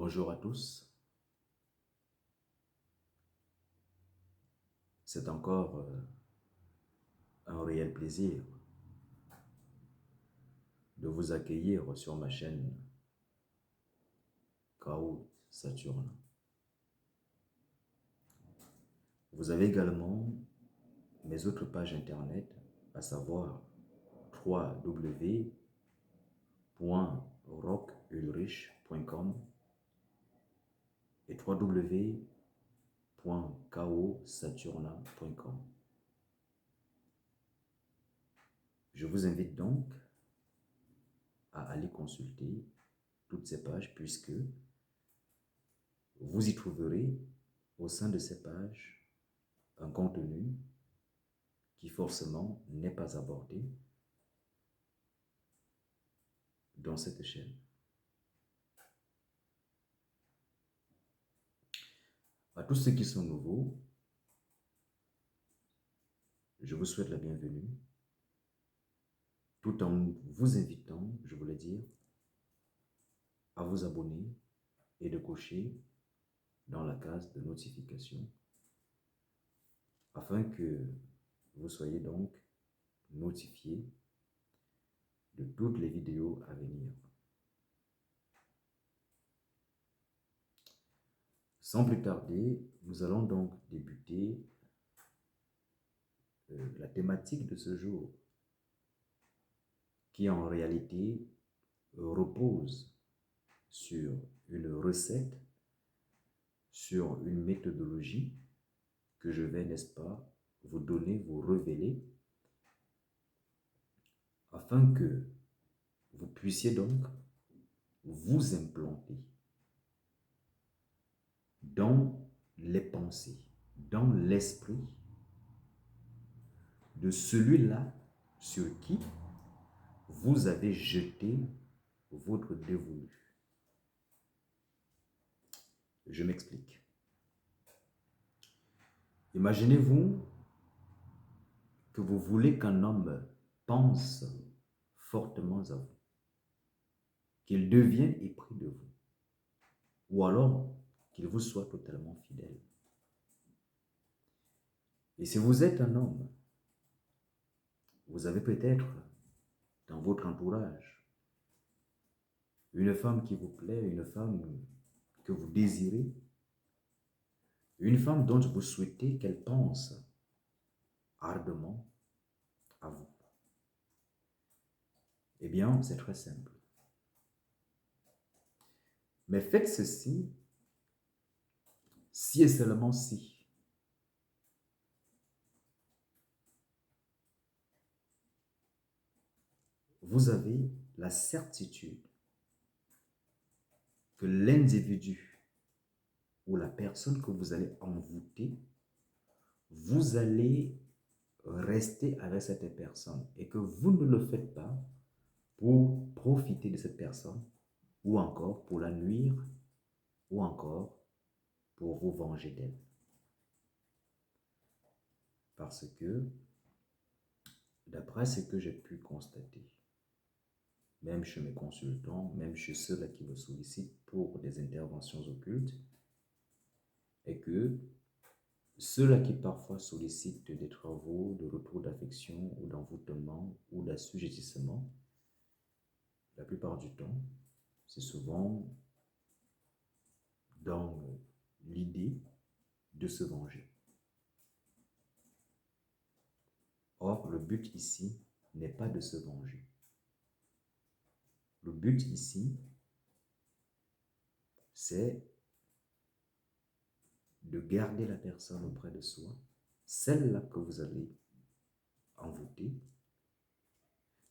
Bonjour à tous. C'est encore un réel plaisir de vous accueillir sur ma chaîne Chaos Saturne. Vous avez également mes autres pages internet, à savoir www.rockulrich.com et www.chaosaturna.com. Je vous invite donc à aller consulter toutes ces pages puisque vous y trouverez au sein de ces pages un contenu qui forcément n'est pas abordé dans cette chaîne. À tous ceux qui sont nouveaux, je vous souhaite la bienvenue, tout en vous invitant, je voulais dire, à vous abonner et de cocher dans la case de notification afin que vous soyez donc notifié de toutes les vidéos à venir. Sans plus tarder, nous allons donc débuter la thématique de ce jour qui en réalité repose sur une recette, sur une méthodologie que je vais, n'est-ce pas, vous donner, vous révéler, afin que vous puissiez donc vous implanter dans les pensées, dans l'esprit de celui-là sur qui vous avez jeté votre dévolu. Je m'explique. Imaginez-vous que vous voulez qu'un homme pense fortement à vous, qu'il devienne épris de vous, ou alors qu'il vous soit totalement fidèle. Et si vous êtes un homme, vous avez peut-être dans votre entourage une femme qui vous plaît, une femme que vous désirez, une femme dont vous souhaitez qu'elle pense ardemment à vous. Eh bien, c'est très simple. Mais faites ceci si et seulement si vous avez la certitude que l'individu ou la personne que vous allez envoûter, vous allez rester avec cette personne et que vous ne le faites pas pour profiter de cette personne ou encore pour la nuire ou encore pour vous venger d'elle. Parce que, d'après ce que j'ai pu constater, même chez mes consultants, même chez ceux-là qui me sollicitent pour des interventions occultes, est que ceux-là qui parfois sollicitent des travaux de retour d'affection ou d'envoûtement ou d'assujettissement, la plupart du temps, c'est souvent dans l'idée de se venger. Or, le but ici n'est pas de se venger. Le but ici, c'est de garder la personne auprès de soi, celle-là que vous allez envoûter,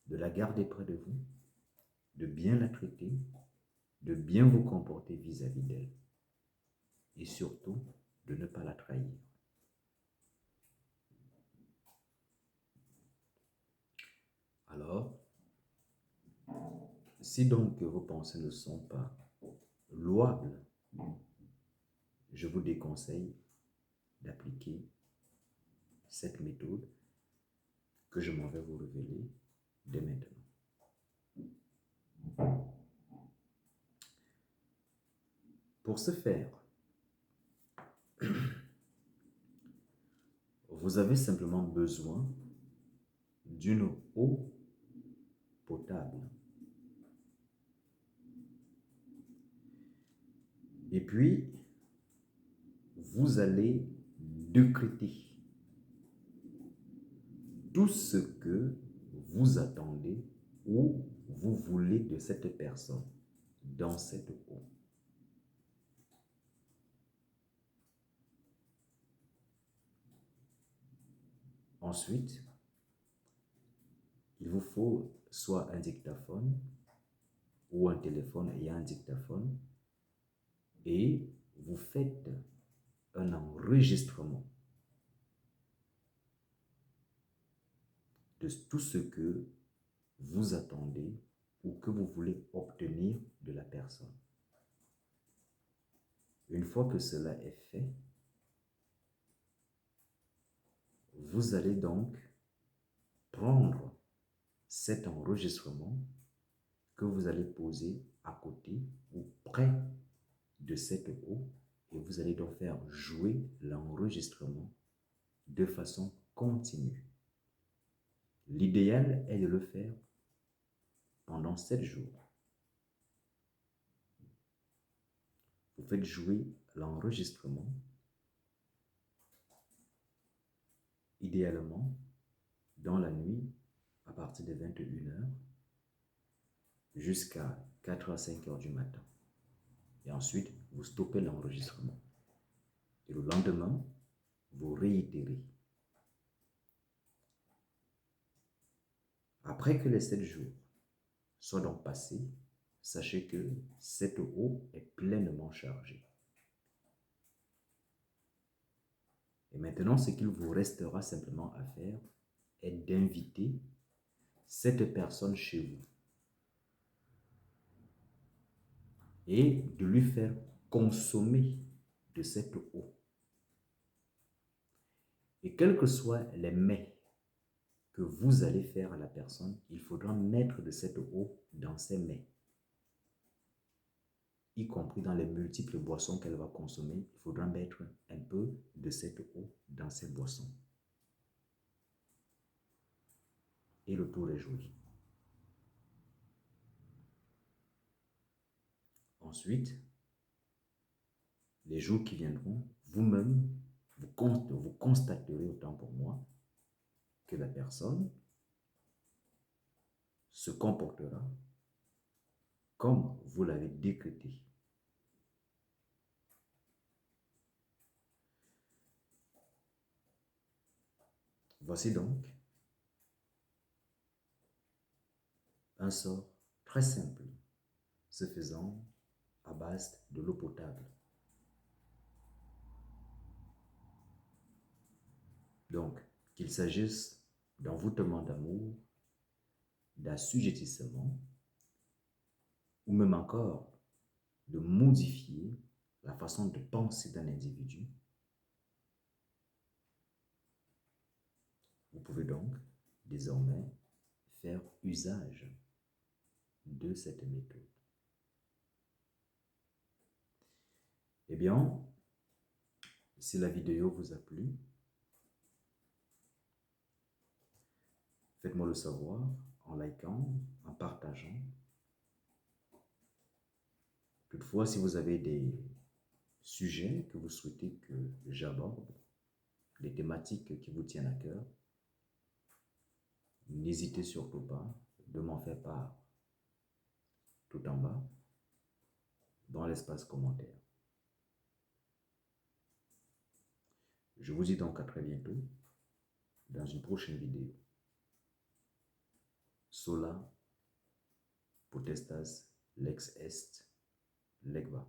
de la garder près de vous, de bien la traiter, de bien vous comporter vis-à-vis d'elle et surtout de ne pas la trahir. Alors, si donc vos pensées ne sont pas louables, je vous déconseille d'appliquer cette méthode que je m'en vais vous révéler dès maintenant. Pour ce faire, vous avez simplement besoin d'une eau potable. Et puis, vous allez décréter tout ce que vous attendez ou vous voulez de cette personne dans cette eau. Ensuite, il vous faut soit un dictaphone ou un téléphone ayant un dictaphone et vous faites un enregistrement de tout ce que vous attendez ou que vous voulez obtenir de la personne. Une fois que cela est fait, vous allez donc prendre cet enregistrement que vous allez poser à côté ou près de cette eau et vous allez donc faire jouer l'enregistrement de façon continue. L'idéal est de le faire pendant 7 jours. Vous faites jouer l'enregistrement, idéalement dans la nuit à partir de 21h jusqu'à 4 à 5 heures du matin. Et ensuite, vous stoppez l'enregistrement. Et le lendemain, vous réitérez. Après que les 7 jours soient donc passés, sachez que cette eau est pleinement chargée. Et maintenant, ce qu'il vous restera simplement à faire est d'inviter cette personne chez vous et de lui faire consommer de cette eau. Et quels que soient les mets que vous allez faire à la personne, il faudra mettre de cette eau dans ses mets, y compris dans les multiples boissons qu'elle va consommer. Il faudra mettre un peu de cette eau dans ses boissons. Et le tour est joué. Ensuite, les jours qui viendront, vous-même, vous constaterez autant pour moi que la personne se comportera comme vous l'avez décrété. Voici donc un sort très simple, se faisant à base de l'eau potable. Donc, qu'il s'agisse d'envoûtement d'amour, d'assujettissement, ou même encore de modifier la façon de penser d'un individu, vous pouvez donc désormais faire usage de cette méthode. Eh bien, si la vidéo vous a plu, faites-moi le savoir en likant, en partageant. Toutefois, si vous avez des sujets que vous souhaitez que j'aborde, des thématiques qui vous tiennent à cœur, n'hésitez surtout pas de m'en faire part tout en bas dans l'espace commentaire. Je vous dis donc à très bientôt dans une prochaine vidéo. Sola potestas lex est legba.